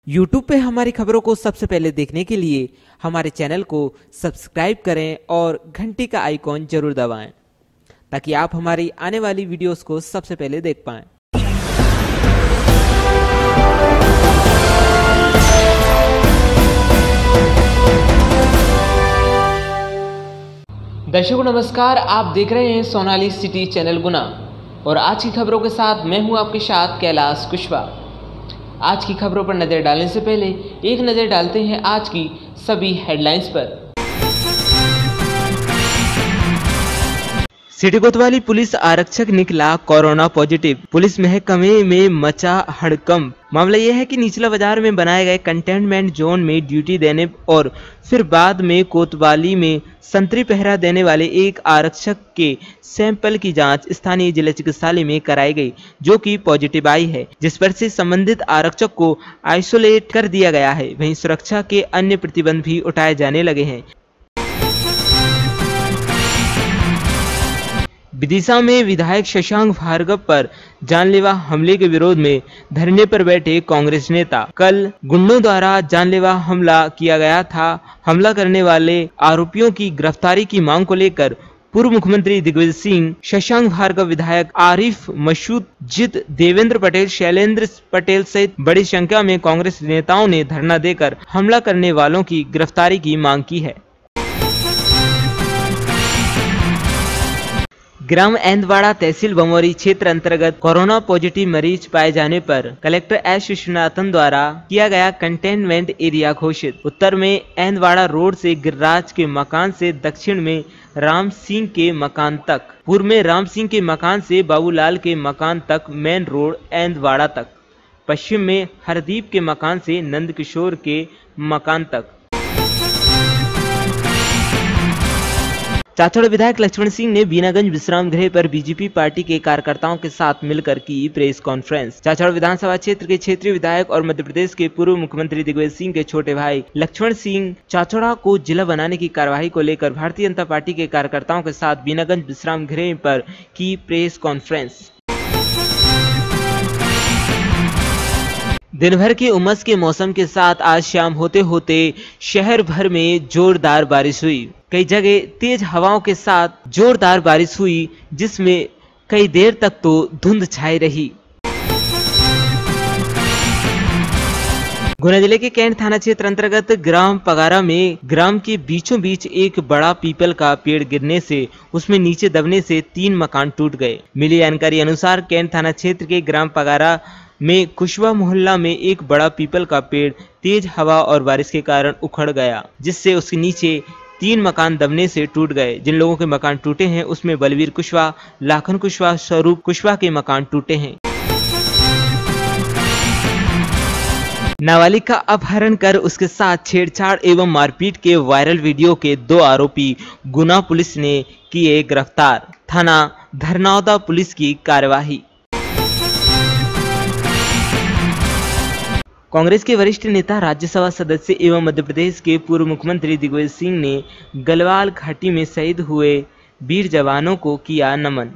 YouTube पे हमारी खबरों को सबसे पहले देखने के लिए हमारे चैनल को सब्सक्राइब करें और घंटी का आइकॉन जरूर दबाएं ताकि आप हमारी आने वाली वीडियोस को सबसे पहले देख पाएं। दर्शकों नमस्कार, आप देख रहे हैं सोनाली सिटी चैनल गुना और आज की खबरों के साथ मैं हूं आपके साथ कैलाश कुशवाहा। आज की खबरों पर नजर डालने से पहले एक नजर डालते हैं आज की सभी हेडलाइंस पर। सिटी कोतवाली पुलिस आरक्षक निकला कोरोना पॉजिटिव। पुलिस महकमे में मचा हड़कंप। मामला यह है कि निचला बाजार में बनाए गए कंटेनमेंट जोन में ड्यूटी देने और फिर बाद में कोतवाली में संतरी पहरा देने वाले एक आरक्षक के सैंपल की जांच स्थानीय जिला चिकित्सालय में कराई गई, जो कि पॉजिटिव आई है, जिस पर से संबंधित आरक्षक को आइसोलेट कर दिया गया है। वहीं सुरक्षा के अन्य प्रतिबंध भी उठाए जाने लगे हैं। विदिशा में विधायक शशांक भार्गव पर जानलेवा हमले के विरोध में धरने पर बैठे कांग्रेस नेता। कल गुंडों द्वारा जानलेवा हमला किया गया था। हमला करने वाले आरोपियों की गिरफ्तारी की मांग को लेकर पूर्व मुख्यमंत्री दिग्विजय सिंह, शशांक भार्गव, विधायक आरिफ मसूद, जित, देवेंद्र पटेल, शैलेंद्र पटेल सहित बड़ी संख्या में कांग्रेस नेताओं ने धरना देकर हमला करने वालों की गिरफ्तारी की मांग की है। ग्राम एंदवाड़ा तहसील बमोरी क्षेत्र अंतर्गत कोरोना पॉजिटिव मरीज पाए जाने पर कलेक्टर एस विश्वनाथन द्वारा किया गया कंटेनमेंट एरिया घोषित। उत्तर में एंदवाड़ा रोड से गिरिराज के मकान से दक्षिण में राम सिंह के मकान तक, पूर्व में राम सिंह के मकान से बाबूलाल के मकान तक मेन रोड एंदवाड़ा तक, पश्चिम में हरदीप के मकान से नंदकिशोर के मकान तक। चाचौड़ विधायक लक्ष्मण सिंह ने बीनागंज विश्राम गृह पर बीजेपी पार्टी के कार्यकर्ताओं के साथ मिलकर की प्रेस कॉन्फ्रेंस। चाचौड़ विधानसभा क्षेत्र के क्षेत्रीय विधायक और मध्य प्रदेश के पूर्व मुख्यमंत्री दिग्विजय सिंह के छोटे भाई लक्ष्मण सिंह चाचौड़ा को जिला बनाने की कार्यवाही को लेकर भारतीय जनता पार्टी के कार्यकर्ताओं के साथ बीनागंज विश्राम गृह पर की प्रेस कॉन्फ्रेंस। दिन भर के उमस के मौसम के साथ आज शाम होते होते शहर भर में जोरदार बारिश हुई। कई जगह तेज हवाओं के साथ जोरदार बारिश हुई, जिसमें कई देर तक तो धुंध छाई रही। गुना जिले के कैंट थाना क्षेत्र अंतर्गत ग्राम पगारा में ग्राम के बीचों बीच एक बड़ा पीपल का पेड़ गिरने से उसमें नीचे दबने से 3 मकान टूट गए। मिली जानकारी अनुसार कैंट थाना क्षेत्र के ग्राम पगारा में कुशवा मोहल्ला में एक बड़ा पीपल का पेड़ तेज हवा और बारिश के कारण उखड़ गया, जिससे उसके नीचे 3 मकान दबने से टूट गए। जिन लोगों के मकान टूटे हैं उसमें बलवीर कुशवाहा, लाखन कुशवाहा, स्वरूप कुशवाहा के मकान टूटे हैं। नाबालिग का अपहरण कर उसके साथ छेड़छाड़ एवं मारपीट के वायरल वीडियो के 2 आरोपी गुना पुलिस ने किए गिरफ्तार। थाना धरनौदा पुलिस की कार्यवाही। कांग्रेस के वरिष्ठ नेता, राज्यसभा सदस्य एवं मध्य प्रदेश के पूर्व मुख्यमंत्री दिग्विजय सिंह ने गलवाल घाटी में शहीद हुए वीर जवानों को किया नमन।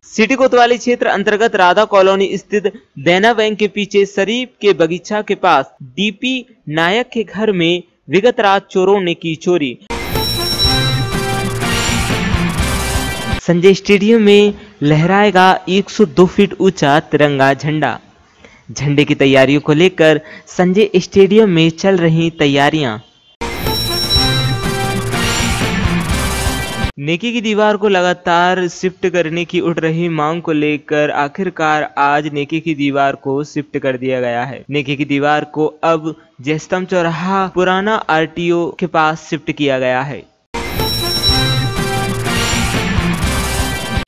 सिटी कोतवाली क्षेत्र अंतर्गत राधा कॉलोनी स्थित देना बैंक के पीछे शरीफ के बगीचा के पास डीपी नायक के घर में विगत रात चोरों ने की चोरी। संजय स्टेडियम में लहराएगा 102 फीट ऊंचा तिरंगा झंडा। झंडे की तैयारियों को लेकर संजय स्टेडियम में चल रही तैयारियां। नेकी की दीवार को लगातार शिफ्ट करने की उठ रही मांग को लेकर आखिरकार आज नेकी की दीवार को शिफ्ट कर दिया गया है। नेकी की दीवार को अब जयस्तंभ चौराहा पुराना आरटीओ के पास शिफ्ट किया गया है।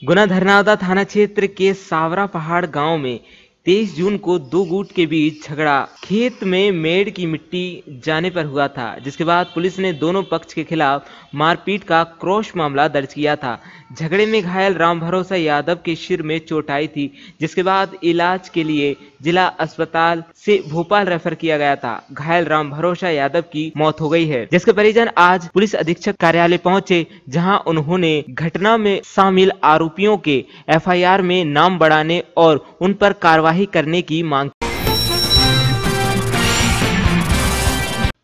गुना धरनौदा थाना क्षेत्र के सावरा पहाड़ गांव में 23 जून को 2 गुट के बीच झगड़ा खेत में मेड़ की मिट्टी जाने पर हुआ था, जिसके बाद पुलिस ने दोनों पक्ष के खिलाफ मारपीट का क्रॉस मामला दर्ज किया था। झगड़े में घायल राम भरोसा यादव के सिर में चोट आई थी, जिसके बाद इलाज के लिए जिला अस्पताल से भोपाल रेफर किया गया था। घायल राम भरोसा यादव की मौत हो गई है, जिसके परिजन आज पुलिस अधीक्षक कार्यालय पहुंचे, जहां उन्होंने घटना में शामिल आरोपियों के FIR में नाम बढ़ाने और उन पर कार्रवाई कार्रवाई करने की मांग।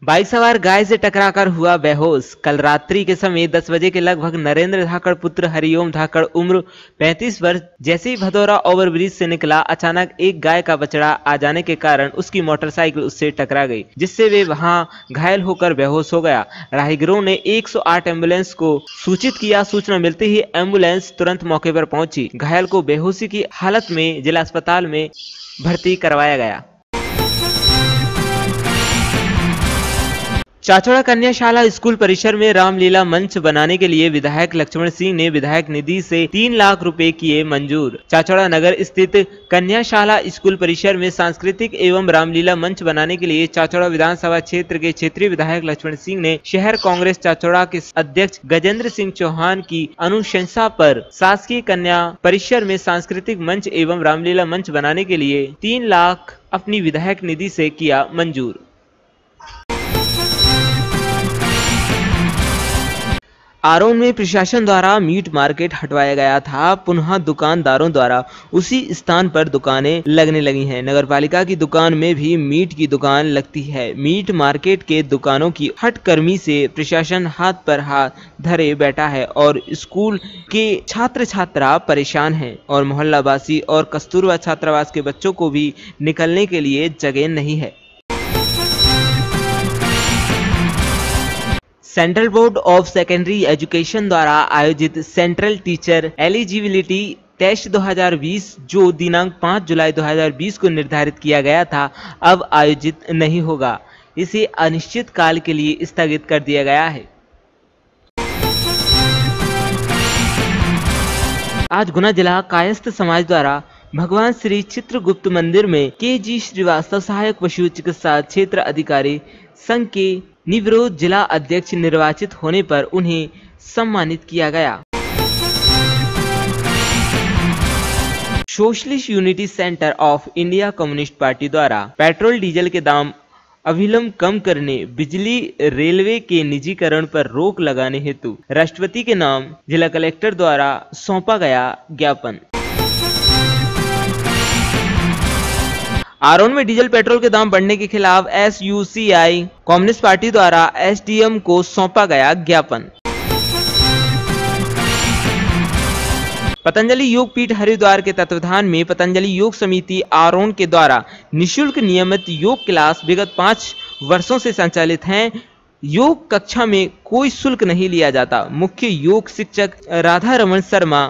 बाइक सवार गाय से टकराकर हुआ बेहोश। कल रात्रि के समय 10 बजे के लगभग नरेंद्र धाकड़ पुत्र हरिओम धाकड़ उम्र 35 वर्ष जैसे ही भदौरा ओवरब्रिज से निकला, अचानक एक गाय का बछड़ा आ जाने के कारण उसकी मोटरसाइकिल उससे टकरा गई, जिससे वे वहां घायल होकर बेहोश हो गया। राहगीरों ने 108 एम्बुलेंस को सूचित किया। सूचना मिलते ही एम्बुलेंस तुरंत मौके पर पहुंची। घायल को बेहोशी की हालत में जिला अस्पताल में भर्ती करवाया गया। चाचौड़ा कन्याशाला स्कूल परिसर में रामलीला मंच बनाने के लिए विधायक लक्ष्मण सिंह ने विधायक निधि से 3 लाख रुपए किए मंजूर। चाचौड़ा नगर स्थित कन्याशाला स्कूल परिसर में सांस्कृतिक एवं रामलीला मंच बनाने के लिए चाचौड़ा विधानसभा क्षेत्र के क्षेत्रीय विधायक लक्ष्मण सिंह ने शहर कांग्रेस चाचौड़ा के अध्यक्ष गजेंद्र सिंह चौहान की अनुशंसा पर शासकीय कन्या परिसर में सांस्कृतिक मंच एवं रामलीला मंच बनाने के लिए 3 लाख अपनी विधायक निधि से किया मंजूर। आरोन में प्रशासन द्वारा मीट मार्केट हटवाया गया था। पुनः दुकानदारों द्वारा उसी स्थान पर दुकानें लगने लगी हैं। नगरपालिका की दुकान में भी मीट की दुकान लगती है। मीट मार्केट के दुकानों की हटकर्मी से प्रशासन हाथ पर हाथ धरे बैठा है और स्कूल के छात्र छात्रा परेशान हैं और मोहल्लावासी और कस्तूरबा छात्रावास के बच्चों को भी निकलने के लिए जगह नहीं है। Central board of secondary education द्वारा आयोजित सेंट्रल टीचर एलिजिबिलिटी टेस्ट 2020 जो दिनांक 5 जुलाई 2020 को निर्धारित किया गया था, अब आयोजित नहीं होगा। इसे अनिश्चित काल के लिए स्थगित कर दिया गया है। आज गुना जिला कायस्थ समाज द्वारा भगवान श्री चित्रगुप्त मंदिर में के.जी. श्रीवास्तव सहायक पशु चिकित्सा क्षेत्र अधिकारी संघ के निवृत्त जिला अध्यक्ष निर्वाचित होने पर उन्हें सम्मानित किया गया। Socialist unity centre of India communist party द्वारा पेट्रोल डीजल के दाम अविलंब कम करने, बिजली रेलवे के निजीकरण पर रोक लगाने हेतु राष्ट्रपति के नाम जिला कलेक्टर द्वारा सौंपा गया ज्ञापन। आरोन में डीजल पेट्रोल के दाम बढ़ने के खिलाफ SUCI कम्युनिस्ट पार्टी द्वारा SDM को सौंपा गया ज्ञापन। पतंजलि योग पीठ हरिद्वार के तत्वाधान में पतंजलि योग समिति आरोन के द्वारा निःशुल्क नियमित योग क्लास विगत 5 वर्षों से संचालित हैं। योग कक्षा में कोई शुल्क नहीं लिया जाता। मुख्य योग शिक्षक राधा रमन शर्मा।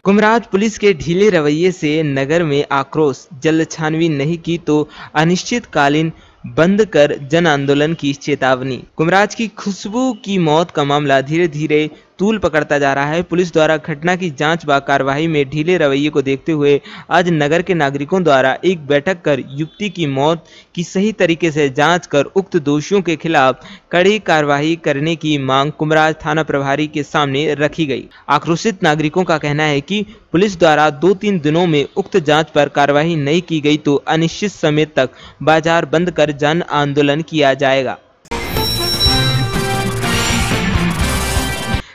कुमराज पुलिस के ढीले रवैये से नगर में आक्रोश, जल्द छानबीन नहीं की तो अनिश्चितकालीन बंद कर जन आंदोलन की चेतावनी। कुमराज की खुशबू की मौत का मामला धीरे धीरे तूल पकड़ता जा रहा है। पुलिस द्वारा घटना की जांच व कार्रवाई में ढीले रवैये को देखते हुए आज नगर के नागरिकों द्वारा एक बैठक कर युवती की मौत की सही तरीके से जांच कर उक्त दोषियों के खिलाफ कड़ी कार्रवाई करने की मांग कुमराज थाना प्रभारी के सामने रखी गई। आक्रोशित नागरिकों का कहना है कि पुलिस द्वारा 2-3 दिनों में उक्त जांच पर कार्रवाई नहीं की गई तो अनिश्चित समय तक बाजार बंद कर जन आंदोलन किया जाएगा।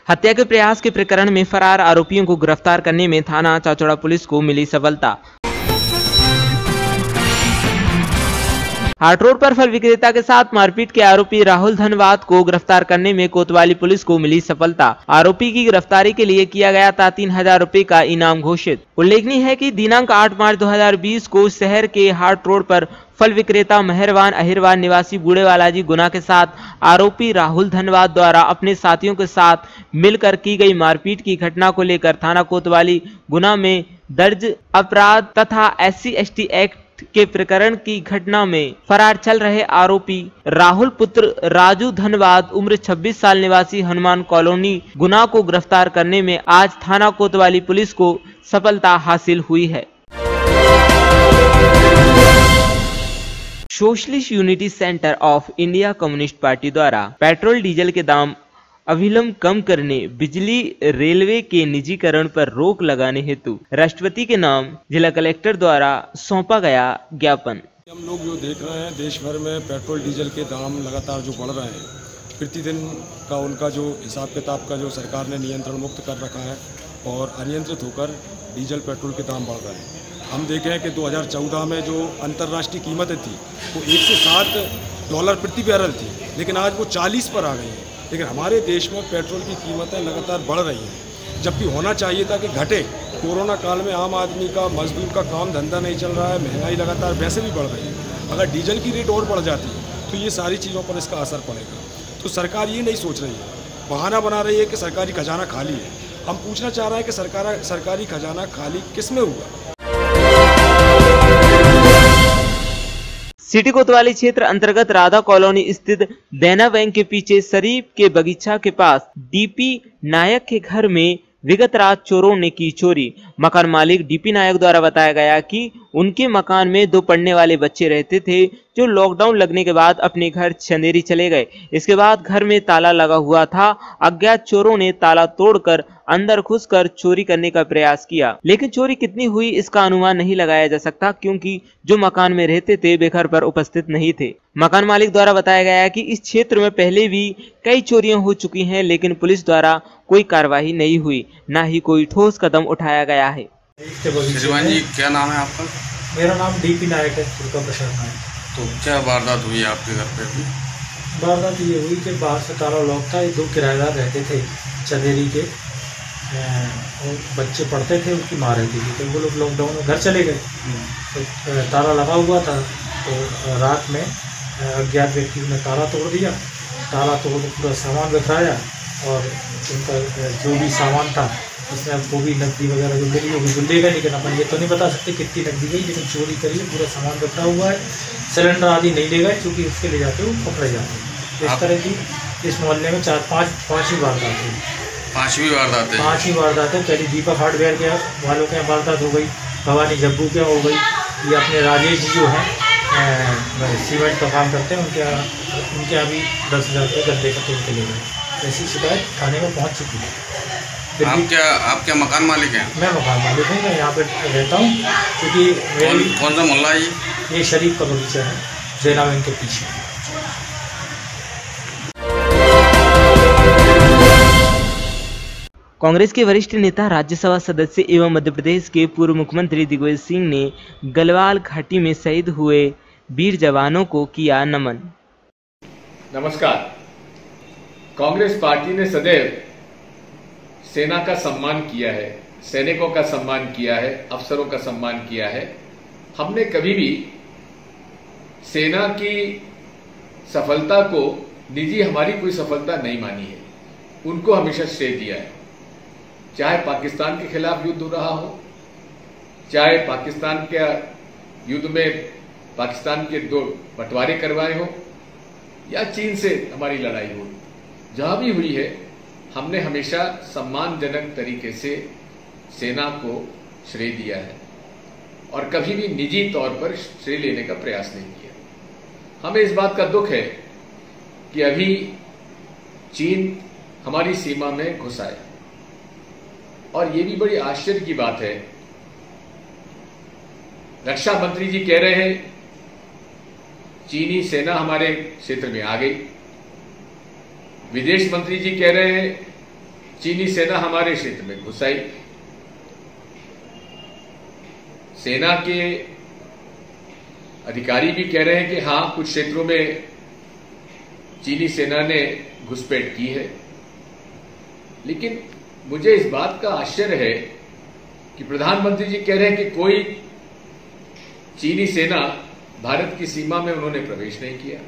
हत्या के प्रयास के प्रकरण में फरार आरोपियों को गिरफ्तार करने में थाना चाचौड़ा पुलिस को मिली सफलता। हाट रोड पर फल विक्रेता के साथ मारपीट के आरोपी राहुल धनवाद को गिरफ्तार करने में कोतवाली पुलिस को मिली सफलता। आरोपी की गिरफ्तारी के लिए किया गया था 3000 रुपए का इनाम घोषित। उल्लेखनीय है कि दिनांक 8 मार्च 2020 को शहर के हाट रोड पर फल विक्रेता मेहरबान अहिरवान निवासी बूढ़े वालाजी गुना के साथ आरोपी राहुल धनवाद द्वारा अपने साथियों के साथ मिलकर की गई मारपीट की घटना को लेकर थाना कोतवाली गुना में दर्ज अपराध तथा SC/ST एक्ट के प्रकरण की घटना में फरार चल रहे आरोपी राहुल पुत्र राजू धनवाद उम्र 26 साल निवासी हनुमान कॉलोनी गुना को गिरफ्तार करने में आज थाना कोतवाली पुलिस को सफलता हासिल हुई है। Socialist unity centre of India communist party द्वारा पेट्रोल डीजल के दाम अविलंब कम करने, बिजली रेलवे के निजीकरण पर रोक लगाने हेतु राष्ट्रपति के नाम जिला कलेक्टर द्वारा सौंपा गया ज्ञापन। हम लोग जो देख रहे हैं देश भर में पेट्रोल डीजल के दाम लगातार जो बढ़ रहे हैं, प्रतिदिन का उनका जो हिसाब किताब का जो सरकार ने नियंत्रण मुक्त कर रखा है और अनियंत्रित होकर डीजल पेट्रोल के दाम बढ़ रहे हैं। हम देखें कि 2014 में जो अंतर्राष्ट्रीय कीमतें थी वो 1 से 7 डॉलर प्रति बैरल थी, लेकिन आज वो 40 पर आ गई हैं। लेकिन हमारे देश में पेट्रोल की कीमतें लगातार बढ़ रही हैं, जबकि होना चाहिए था कि घटे। कोरोना काल में आम आदमी का, मजदूर का काम धंधा नहीं चल रहा है, महंगाई लगातार वैसे भी बढ़ रही है। अगर डीजल की रेट और बढ़ जाती है तो ये सारी चीज़ों पर इसका असर पड़ेगा। तो सरकार ये नहीं सोच रही है, बहाना बना रही है कि सरकारी खजाना खाली है। हम पूछना चाह रहे हैं कि सरकारी खजाना खाली किस में हुआ? सिटी कोतवाली क्षेत्र अंतर्गत राधा कॉलोनी स्थित देना बैंक के पीछे शरीफ के बगीचा के पास डीपी नायक के घर में विगत रात चोरों ने की चोरी। मकान मालिक डीपी नायक द्वारा बताया गया कि उनके मकान में 2 पढ़ने वाले बच्चे रहते थे, जो लॉकडाउन लगने के बाद अपने घर चंदेरी चले गए। इसके बाद घर में ताला लगा हुआ था। अज्ञात चोरों ने ताला तोड़कर अंदर घुसकर चोरी करने का प्रयास किया, लेकिन चोरी कितनी हुई इसका अनुमान नहीं लगाया जा सकता, क्योंकि जो मकान में रहते थे वे घर पर उपस्थित नहीं थे। मकान मालिक द्वारा बताया गया है कि इस क्षेत्र में पहले भी कई चोरियां हो चुकी हैं, लेकिन पुलिस द्वारा कोई कार्रवाई नहीं हुई, न ही कोई ठोस कदम उठाया गया है। श्रीमान जी, क्या नाम है आपका? मेरा नाम डीपी नायक है, दुर्गा प्रसाद नायक। तो क्या वारदात हुई आपके घर पे अभी? वारदात ये हुई कि बाहर से ताला लॉक था। 2 किराएदार रहते थे चंदेरी के, और बच्चे पढ़ते थे, उनकी माँ रहती थी। तो वो लोग लॉकडाउन में घर चले गए, तो ताला लगा हुआ था। तो रात में अज्ञात व्यक्ति ने ताला तोड़ दिया। ताला तोड़ पूरा सामान बिखराया, और उनका जो भी सामान था उसमें वो भी नकदी वगैरह जो मिली होगी वो ले गए। लेकिन अपन ये तो नहीं बता सकते कितनी नकदी गई, लेकिन चोरी करी, पूरा सामान बिखरा हुआ है। सिलेंडर आदि नहीं ले गए, क्योंकि उसके ले जाते वो पकड़े जाते हैं। इस तरह की इस मोहल्ले में 4-5 ही वारदात हुई। 5वीं वारदात है? 5 ही वारदात है। पहले दीपक हार्डवेयर के वालों के यहाँ वारदात हो गई, भवानी जब्बू के हो गई। ये अपने राजेश जी जो हैं सीमेंट का काम करते हैं, उनके यहाँ भी 10,000 रुपये गद्दे का तोड़ के ले गए। ऐसी शिकायत थाने में पहुँच चुकी है। आप क्या मकान मालिक हैं? मैं मकान मालिक हूँ, मैं यहाँ पे रहता हूँ। क्योंकि कौन सा मोहल्ला है ये शरीफ का बगीचा है, देना बैंक के पीछे। कांग्रेस के वरिष्ठ नेता, राज्यसभा सदस्य एवं मध्य प्रदेश के पूर्व मुख्यमंत्री दिग्विजय सिंह ने गलवाल घाटी में शहीद हुए वीर जवानों को किया नमन। नमस्कार। कांग्रेस पार्टी ने सदैव सेना का सम्मान किया है, सैनिकों का सम्मान किया है, अफसरों का सम्मान किया है। हमने कभी भी सेना की सफलता को निजी हमारी कोई सफलता नहीं मानी है, उनको हमेशा श्रेय दिया है। चाहे पाकिस्तान के खिलाफ युद्ध हो रहा हो, चाहे पाकिस्तान के युद्ध में पाकिस्तान के 2 बंटवारे करवाए हो, या चीन से हमारी लड़ाई हो, जहां भी हुई है हमने हमेशा सम्मानजनक तरीके से सेना को श्रेय दिया है और कभी भी निजी तौर पर श्रेय लेने का प्रयास नहीं किया। हमें इस बात का दुख है कि अभी चीन हमारी सीमा में घुस आया, और ये भी बड़ी आश्चर्य की बात है। रक्षा मंत्री जी कह रहे हैं चीनी सेना हमारे क्षेत्र में आ गई, विदेश मंत्री जी कह रहे हैं चीनी सेना हमारे क्षेत्र में घुस आई, सेना के अधिकारी भी कह रहे हैं कि हां, कुछ क्षेत्रों में चीनी सेना ने घुसपैठ की है। लेकिन मुझे इस बात का आश्चर्य है कि प्रधानमंत्री जी कह रहे हैं कि कोई चीनी सेना भारत की सीमा में उन्होंने प्रवेश नहीं किया।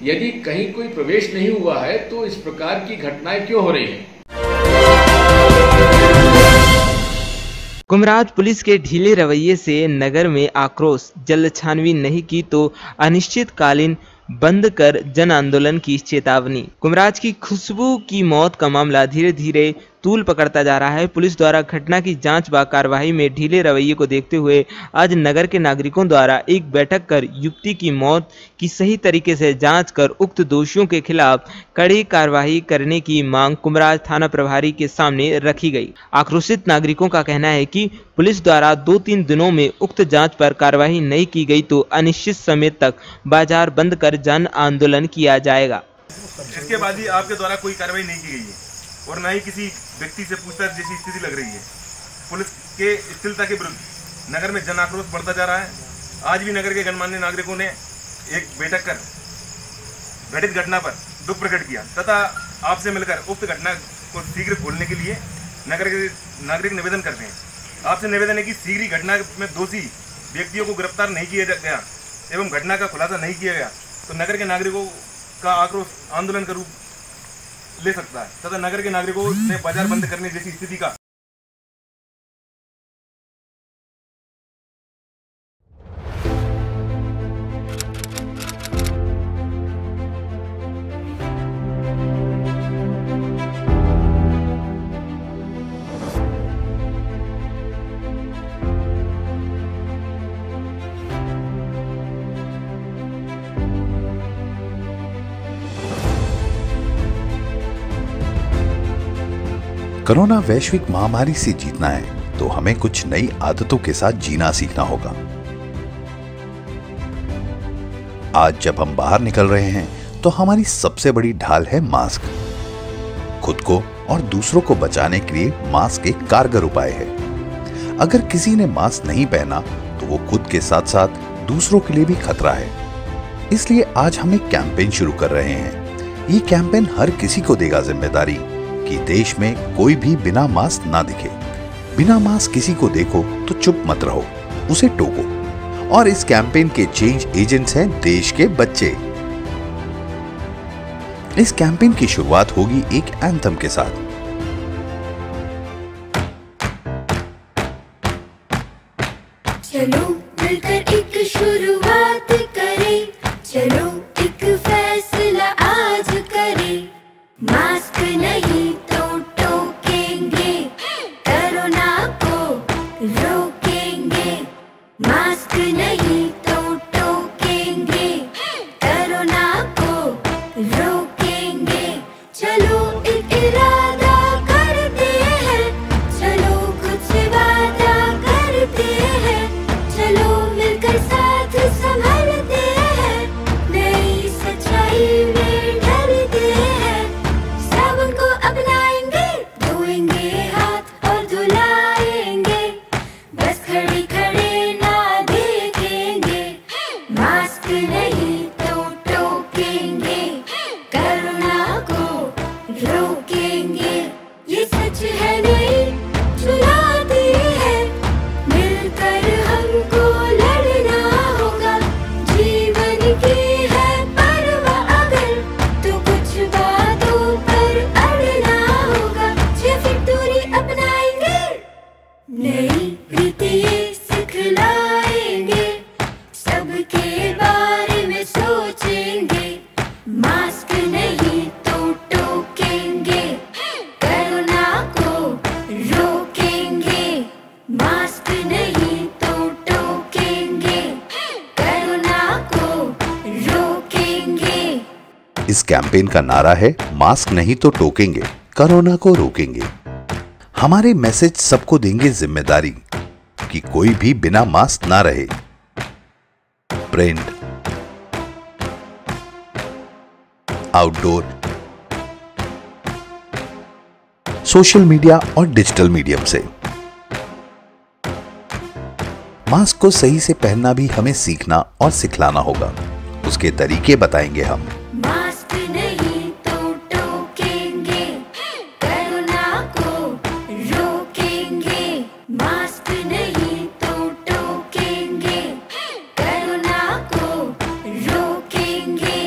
यदि कहीं कोई प्रवेश नहीं हुआ है तो इस प्रकार की घटनाएं क्यों हो रही हैं? कुमराज पुलिस के ढीले रवैये से नगर में आक्रोश। जल्द छानबीन नहीं की तो अनिश्चितकालीन बंद कर जन आंदोलन की चेतावनी। कुमराज की खुशबू की मौत का मामला धीरे धीरे तूल पकड़ता जा रहा है। पुलिस द्वारा घटना की जांच व कार्रवाई में ढीले रवैये को देखते हुए आज नगर के नागरिकों द्वारा एक बैठक कर युवती की मौत की सही तरीके से जांच कर उक्त दोषियों के खिलाफ कड़ी कार्रवाई करने की मांग कुमराज थाना प्रभारी के सामने रखी गई। आक्रोशित नागरिकों का कहना है कि पुलिस द्वारा 2-3 दिनों में उक्त जांच पर कार्रवाई नहीं की गई तो अनिश्चित समय तक बाजार बंद कर जन आंदोलन किया जाएगा। इसके बाद भी आपके द्वारा कोई कार्रवाई नहीं की गई है और न ही किसी व्यक्ति से पूछताछ जैसी स्थिति लग रही है। पुलिस के स्थिरता के विरुद्ध नगर में जन आक्रोश बढ़ता जा रहा है। आज भी नगर के गणमान्य नागरिकों ने एक बैठक कर घटित घटना पर दुख प्रकट किया तथा आपसे मिलकर उक्त घटना को शीघ्र खोलने के लिए नगर के नागरिक निवेदन करते हैं। आपसे निवेदन है कि शीघ्र ही घटना में दोषी व्यक्तियों को गिरफ्तार नहीं किया गया एवं घटना का खुलासा नहीं किया गया तो नगर के नागरिकों का आक्रोश आंदोलन का रूप ले सकता है तथा नगर के नागरिकों से बाजार बंद करने जैसी स्थिति का कोरोना वैश्विक महामारी से जीतना है तो हमें कुछ नई आदतों के साथ जीना सीखना होगा। आज जब हम बाहर निकल रहे हैं तो हमारी सबसे बड़ी ढाल है मास्क। खुद को और दूसरों को बचाने के लिए मास्क एक कारगर उपाय है। अगर किसी ने मास्क नहीं पहना तो वो खुद के साथ साथ दूसरों के लिए भी खतरा है। इसलिए आज हम एक कैंपेन शुरू कर रहे हैं। ये कैंपेन हर किसी को देगा जिम्मेदारी कि देश में कोई भी बिना मास्क ना दिखे। बिना मास्क किसी को देखो तो चुप मत रहो, उसे टोको। और इस कैंपेन के चेंज एजेंट्स हैं देश के बच्चे। इस कैंपेन की शुरुआत होगी एक एंथम के साथ। चलो मिलकर एक शुरुआत करें, चलो एक फैसला आज करें। मास्क नहीं तो टोकेंगे, कोरोना को रोकेंगे। मास्क नहीं तो टोकेंगे, कोरोना को रोकेंगे। चलो एक इरादा करते हैं, चलो कुछ वादा करते हैं। चलो मिलकर साथ संभलते हैं, नई सच्चाई में ढलते हैं। सावन को अपनाएंगे, धोएंगे हाथ और धुलाएंगे। बस खड़े खड़े ना देखेंगे, मास्क नहीं तो टोकेंगे, कोरोना को रोकेंगे। ये सच है नहीं चुनौती है, मिलकर हमको लड़ना होगा। जीवन की है परवाह अगर, तो कुछ बातों पर अड़ना होगा। 6 फीट दूरी अपनाएंगे, नई रीतियाँ सिखलाएंगे। सबके बारे में सोचेंगे, मास्क नहीं तो टोकेंगे, कोरोना को रोकेंगे। मास्क नहीं तो टोकेंगे, कोरोना को रोकेंगे। इस कैंपेन का नारा है मास्क नहीं तो टोकेंगे, कोरोना को रोकेंगे। हमारे मैसेज सबको देंगे जिम्मेदारी कि कोई भी बिना मास्क ना रहे। प्रिंट, आउटडोर, सोशल मीडिया और डिजिटल मीडियम से। मास्क को सही से पहनना भी हमें सीखना और सिखलाना होगा। उसके तरीके बताएंगे हम। मास्क नहीं तो टोकेंगे, कोरोना को रोकेंगे। मास्क नहीं तो टोकेंगे, कोरोना को रोकेंगे।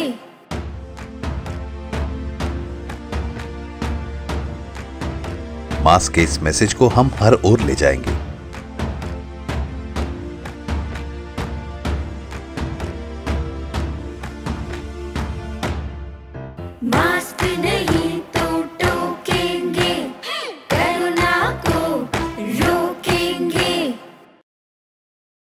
मास्क के इस मैसेज को हम हर ओर ले जाएंगे।